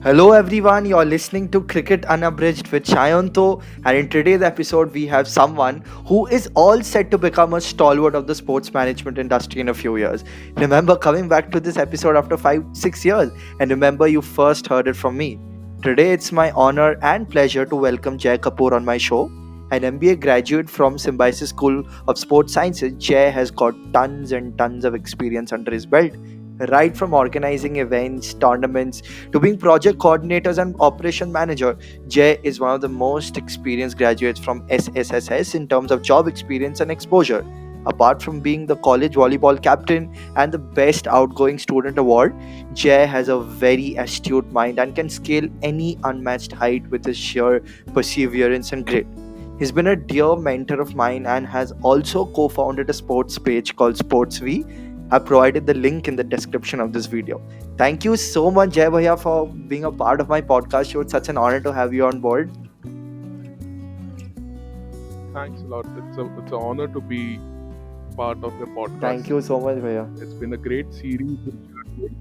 Hello everyone, you're listening to Cricket Unabridged with Sayanta, and in today's episode we have someone who is all set to become a stalwart of the sports management industry in a few years. Remember coming back to this episode after 5-6 years, and remember you first heard it from me. Today it's my honor and pleasure to welcome Jay Kapoor on my show. An MBA graduate from Symbiosis School of Sports Sciences, Jay has got tons and tons of experience under his belt. Right from organizing events, tournaments, to being project coordinators and operation manager, Jay is one of the most experienced graduates from SSSS in terms of job experience and exposure. Apart from being the college volleyball captain and the best outgoing student award, Jay has a very astute mind and can scale any unmatched height with his sheer perseverance and grit. He's been a dear mentor of mine and has also co founded a sports page called Sports V. I've provided the link in the description of this video. Thank you so much, Jay Bhaiya, for being a part of my podcast show. It's such an honor to have you on board. Thanks a lot. It's an honor to be part of your Thank podcast. you so much, Bhaiya. It's been a great series which you are doing,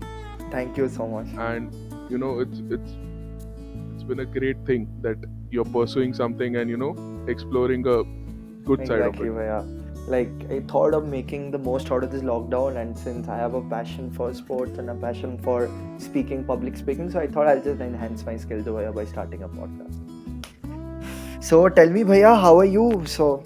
Thank you so much. and it's been a great thing that you're pursuing something and exploring a good side of Exactly, it. Bhaiya. Like, I thought of making the most out of this lockdown, and since I have a passion for sports and a passion for speaking, public speaking, so I thought I'll just enhance my skills over here by starting a podcast. So, tell me, Bhaiya, how are you? So,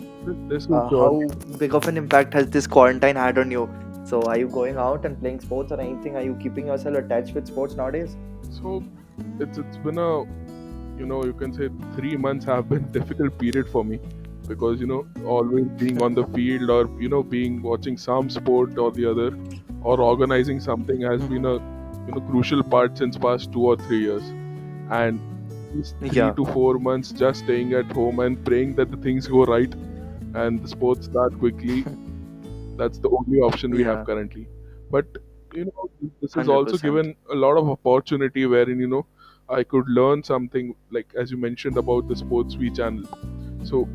This is John. how big of an impact has this quarantine had on you? So, are you going out and playing sports or anything? Are you keeping yourself attached with sports nowadays? So it's been a you can say 3 months have been difficult period for me because always being on the field or being watching some sport or the other or organizing something has been a crucial part since past 2 or 3 years, and these three Yeah, to 4 months just staying at home and praying that the things go right and the sports start quickly. That's the only option we have yeah, currently. But you know, this has also 100%. given a lot of opportunity wherein I could learn something, like as you mentioned about the Sports V channel. So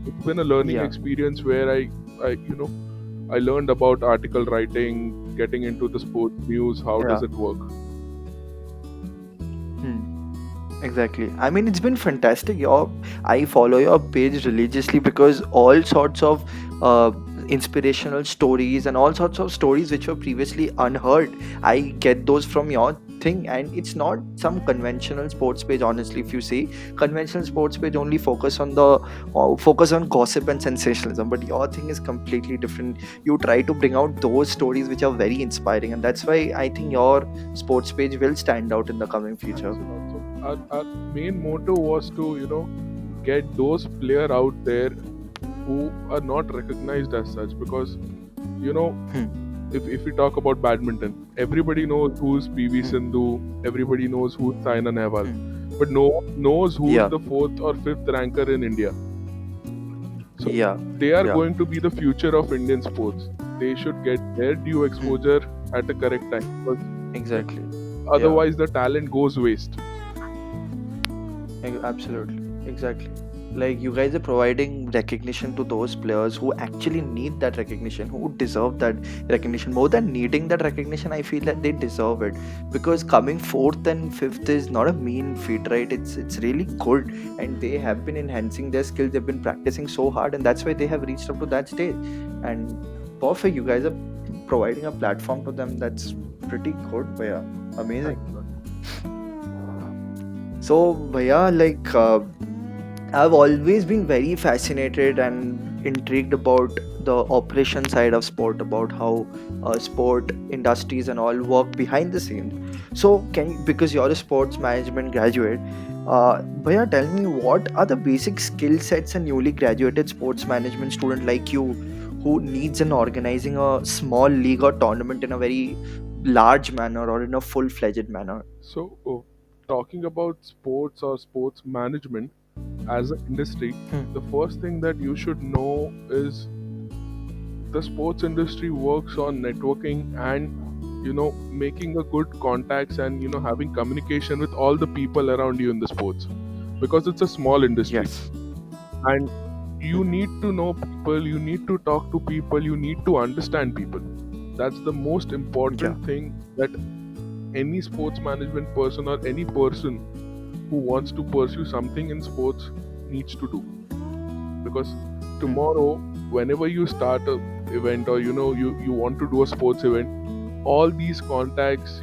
it's been a learning Yeah. experience where I learned about article writing, getting into the sports news, how Yeah. does it work. Hmm. Exactly. I mean, it's been fantastic. I follow your page religiously because all sorts of inspirational stories and all sorts of stories which were previously unheard, I get those from your thing. And it's not some conventional sports page. Honestly, if you see, conventional sports page only focus on gossip and sensationalism. But your thing is completely different. You try to bring out those stories which are very inspiring, and that's why I think your sports page will stand out in the coming future. Thanks a lot. So our main motto was to get those player out there who are not recognized as such, because you know Hmm. if we talk about badminton, everybody knows who's PV Hmm. Sindhu, everybody knows who's Saina Nehwal, Hmm. but no one knows who's Yeah. the fourth or fifth ranker in India. So Yeah. they are Yeah. going to be the future of Indian sports. They should get their due Hmm. exposure at the correct time, because Exactly. Yeah. otherwise the talent goes waste. Absolutely. Exactly. Like, you guys are providing recognition to those players who actually need that recognition, who deserve that recognition. More than needing that recognition, I feel that they deserve it, because coming fourth and fifth is not a mean feat, right? It's really good, and they have been enhancing their skills. They've been practicing so hard, and that's why they have reached up to that stage. And perfect, you guys are providing a platform to them. That's pretty good, Bhaiya. Amazing. Thanks a lot. So, Bhaiya, like, I've always been very fascinated and intrigued about the operation side of sport, about how sport industries and all work behind the scenes. So, because you're a sports management graduate, Bhaiya, tell me, what are the basic skill sets a newly graduated sports management student like you who needs in organizing a small league or tournament in a very large manner or in a full-fledged manner? So talking about sports or sports management as an industry, Hmm. the first thing that you should know is the sports industry works on networking and making a good contacts and having communication with all the people around you in the sports, because it's a small industry, Yes. and you need to know people, you need to talk to people, you need to understand people. That's the most Yeah. important thing that any sports management person or any person who wants to pursue something in sports needs to do. Because tomorrow, whenever you start a event, or you want to do a sports event, all these contacts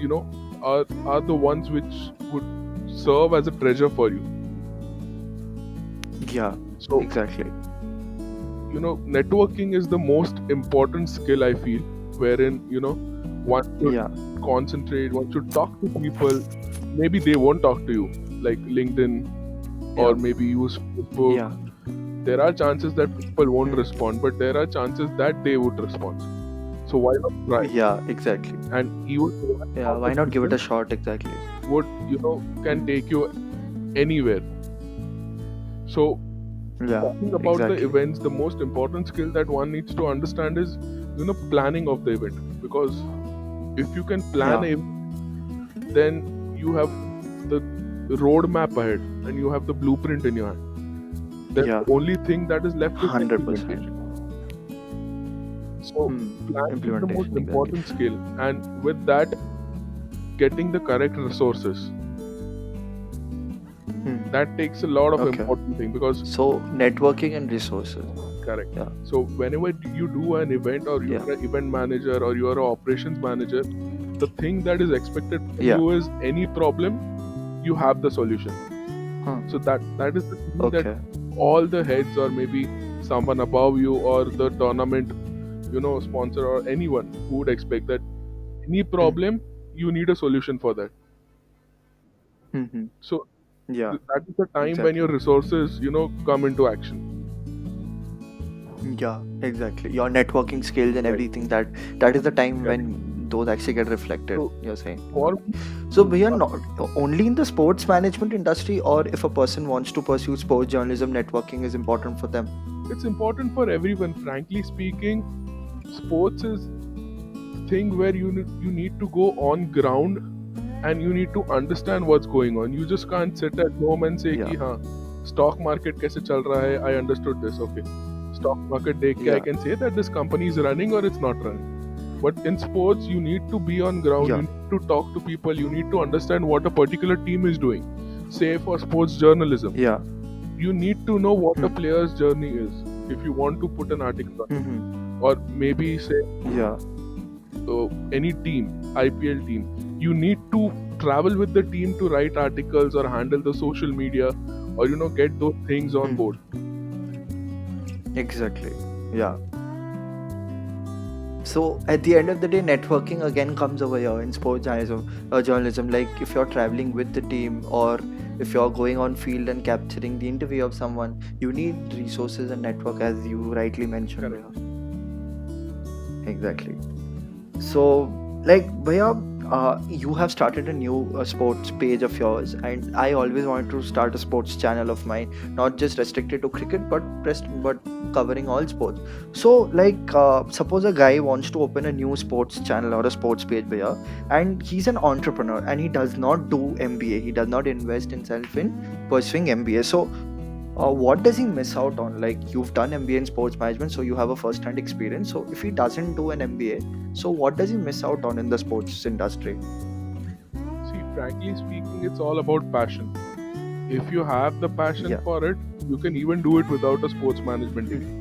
are the ones which would serve as a treasure for you. Yeah, So exactly. networking is the most important skill, I feel, wherein one should Yeah, concentrate, one should talk to people. Maybe they won't talk to you, like LinkedIn, or yeah, maybe use Facebook. yeah. There are chances that people won't Hmm. respond, but there are chances that they would respond. So why not try? Yeah, exactly. And even one Yeah, why not give it a conversation shot? Exactly. would can take you anywhere. So Yeah, talking about the exactly. events, the most important skill that one needs to understand is planning of the event. Because if you can plan Yeah, a, then you have the roadmap ahead, and you have the blueprint in your hand. Then yeah. the only thing that is left is 100%. implementation. So planning is the most Implementation, exactly. important skill, and with that, getting the correct resources. That takes a lot of Okay. important thing, because So networking and resources. correct. Yeah, So whenever you do an event, or yeah, you're an event manager, or you're an operations manager, the thing that is expected from yeah. you is any problem, you have the solution. Huh. So that is the thing that Okay. all the heads, or maybe someone above you, or the tournament sponsor, or anyone who would expect that any Hmm. problem, you need a solution for that. Hmm. So Yeah, that is the time when your exactly. resources come into action. Yeah, exactly. Your networking skills and Right. everything, that is the time Correct. when those actually get reflected, So you're saying. for me, So we are not only in the sports management industry, or if a person wants to pursue sports journalism, networking is important for them. it's important for everyone. Frankly speaking, sports is thing where you need to go on ground, and you need to understand what's going on. You just can't sit at home and say Yeah, कि हाँ stock market कैसे चल रहा है. I understood this. Okay, stock market देख के I yeah, can say that this company is running or it's not running. But in sports, you need to be on ground. yeah, You need to talk to people. You need to understand what a particular team is doing. Say for sports journalism, yeah. you need to know what a Hmm. player's journey is if you want to put an article on it. Hmm. Or maybe say Yeah, any team, IPL team, you need to travel with the team to write articles or handle the social media, or get those things on board. exactly. Yeah. So at the end of the day, networking again comes over here in sports journalism. Like if you're traveling with the team, or if you're going on field and capturing the interview of someone, you need resources and network, as you rightly mentioned. Correct. Bhaiya. Exactly. So, like, Bhaiya, you have started a new sports page of yours, and I always wanted to start a sports channel of mine, not just restricted to cricket, but covering all sports. So, like, suppose a guy wants to open a new sports channel or a sports page, Bhaiya, and he's an entrepreneur and he does not do MBA, he does not invest himself in pursuing MBA. So, what does he miss out on? Like you've done MBA in sports management, so you have a first-hand experience. So if he doesn't do an MBA, so what does he miss out on in the sports industry? See, frankly speaking, it's all about passion. If you have the passion Yeah. for it, you can even do it without a sports management Hmm. degree.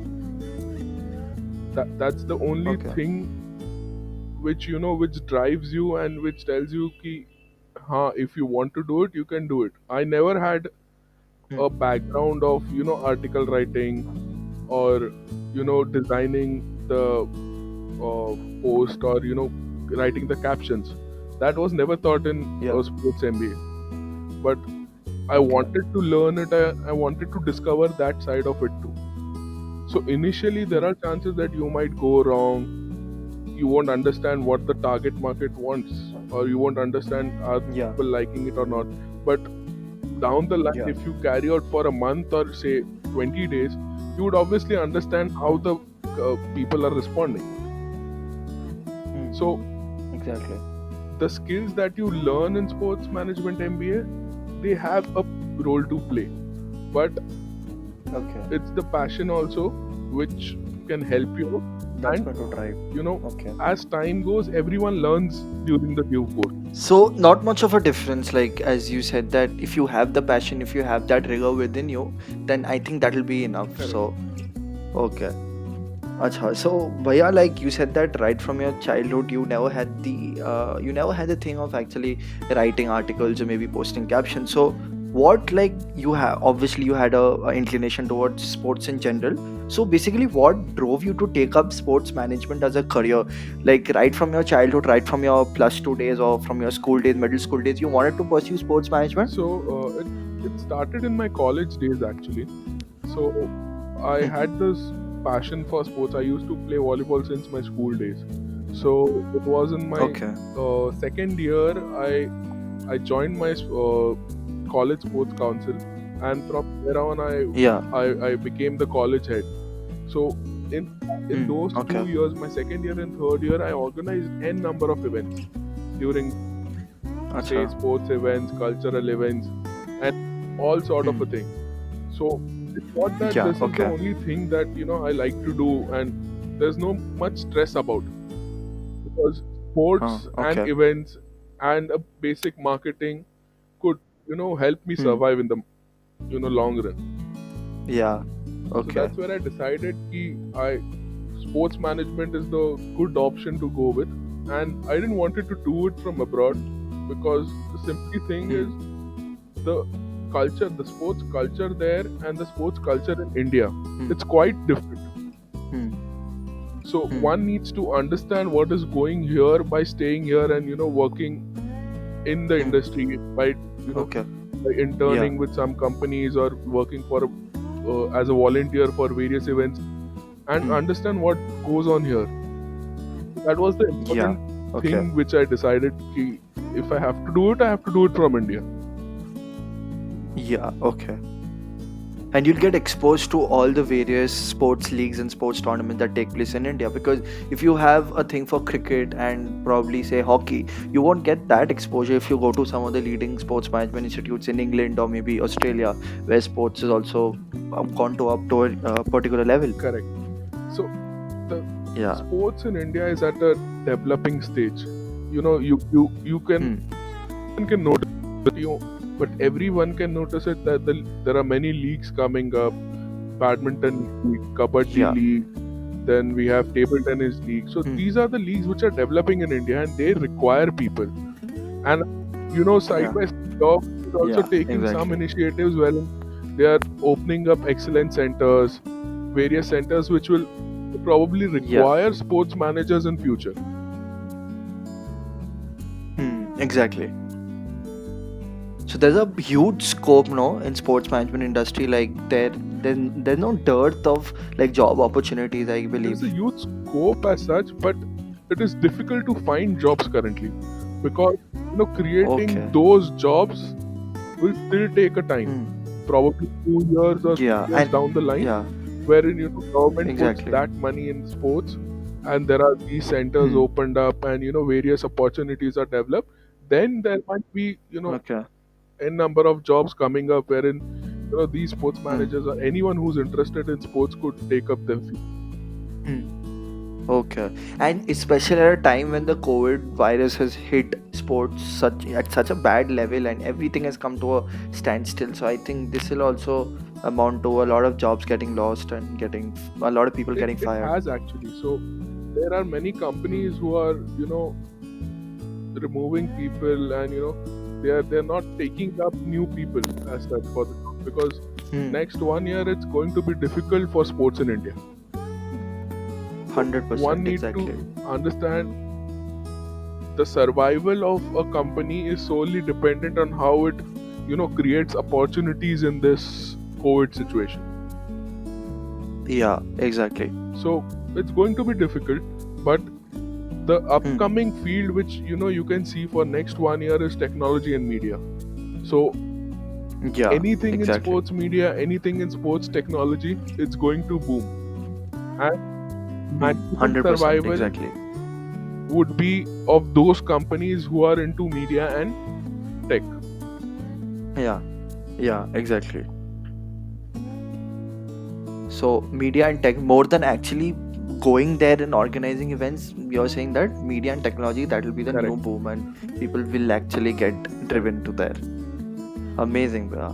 That's the only Okay. thing which which drives you, and which tells you ki if you want to do it, you can do it. I never had Hmm. a background of article writing, or designing the post, or writing the captions. That was never taught in Yeah. a sports MBA. But I Okay. wanted to learn it. I wanted to discover that side of it too. So initially, there Hmm. are chances that you might go wrong. You won't understand what the target market wants, or you won't understand are Yeah. people liking it or not. But down the line, Yeah. if you carry out for a month, or say 20 days, you would obviously understand how the people are responding. Hmm. So Exactly. the skills that you learn in sports management MBA, they have a role to play. But Okay. it's the passion also which can help you That's And going to drive. you know, Okay. as time goes, everyone learns during the due course. So not much of a difference, like as you said, that if you have the passion, if you have that rigor within you, then I think that'll be enough. Correct. So okay. Acha. So Bhaiya, like you said that right from your childhood, you never had the thing of actually writing articles or maybe posting captions. So what, like, you have, obviously you had a inclination towards sports in general. So basically, what drove you to take up sports management as a career? Like right from your childhood, right from your +2 days or from your school days, middle school days, you wanted to pursue sports management? So it started in my college days actually. So I Hmm. had this passion for sports. I used to play volleyball since my school days. So it was in my Okay. second year I joined my college sports council, and from there on Yeah. I became the college head. So in in Hmm. those Okay. 2 years, my second year and third year, I organized n number of events during, say, Acha. sports events, cultural events, and all sort of a Hmm. thing. So it's not that Yeah. this is the Okay. only thing that I like to do, and there's no much stress about it, because sports and Okay. events and a basic marketing could help me Hmm. survive in the long run. Yeah. So Okay. that's where I decided ki I sports management is the good option to go with, and I didn't want it to do it from abroad, because the simply thing Hmm. is the culture, the sports culture there and the sports culture in India, Hmm. it's quite different. Hmm. So Hmm. one needs to understand what is going here by staying here and working in the Hmm. industry by Okay. by Yeah. interning with some companies or working for as a volunteer for various events, and Hmm. understand what goes on here. That was the Yeah. important Okay. thing which I decided ki if I have to do it, I have to do it from India. Yeah. Okay. And you'll get exposed to all the various sports leagues and sports tournaments that take place in India, because if you have a thing for cricket and probably say hockey, you won't get that exposure if you go to some of the leading sports management institutes in England or maybe Australia, where sports is also gone to up to a particular level. Correct. So the Yeah. sports in India is at a developing stage. You Hmm. can notice it, but everyone can notice it that there are many leagues coming up: badminton league, kabaddi Yeah. league, then we have table tennis league. So Hmm. these are the leagues which are developing in India, and they require people. And side Yeah. by side, government is also Yeah. taking some Exactly. initiatives. Well, they are opening up excellence centers, various centers which will probably Yeah. require sports managers in future. Hmm. Exactly. So there's a huge scope, no, in sports management industry. Like there's no dearth of like job opportunities, I There is a believe. huge scope as such, but it is difficult to find jobs currently, because creating Okay. those jobs will still take a time, Hmm. probably 2 years or Yeah. 3 years And down the line, yeah. wherein government puts Exactly. that money in sports, and there are these centers Hmm. opened up, and various opportunities are developed. Then there might be Okay. n number of jobs coming up, wherein these sports Hmm. managers or anyone who's interested in sports could take up them. Hmm. Okay. And especially at a time when the COVID virus has hit sports such a bad level and everything has come to a standstill. So I think this will also amount to a lot of jobs getting lost and getting a lot of people getting It fired. has actually. So there are many Hmm. companies who are removing people, and they're not taking up new people as such for the job, because Hmm. next 1 year it's going to be difficult for sports in India. So one 100% need to exactly. understand the survival of a company is solely dependent on how it creates opportunities in this COVID situation. Yeah, exactly. So it's going to be difficult, but the Hmm. upcoming field which you can see for next 1 year is technology and media. So Yeah, anything in exactly. sports media, anything in sports technology, it's going to boom. And Hmm. maximum 100% survival exactly. would be of those companies who are into media and tech. Yeah, yeah, exactly. So media and tech more than actually going there and organizing events, you're saying that media and technology, that will be the new Correct. boom and people will actually get driven to there. Amazing, Bhaiya.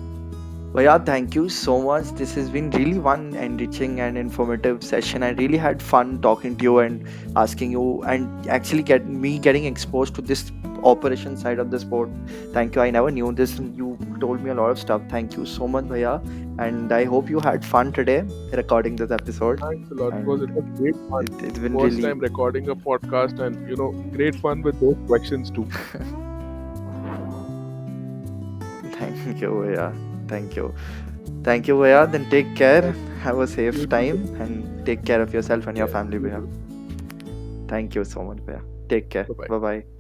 Bhaiya, thank you so much. This has been really one enriching and informative session. I really had fun talking to you and asking you and actually getting exposed to this operation side of the sport. Thank you. I never knew this. You told me a lot of stuff. Thank you so much, Bhaiya. And I hope you had fun today recording this episode. Thanks a lot. It And was great fun. it's been First really time recording a podcast, and great fun with those questions too. thank you, Bhaiya. Thank you. Thank you, Bhaiya. Then take care. Thank Have a safe you time too. and take care of yourself and your Yes, family, you Bhaiya. too. Thank you so much, Bhaiya. Take care. Bye bye. Bye bye.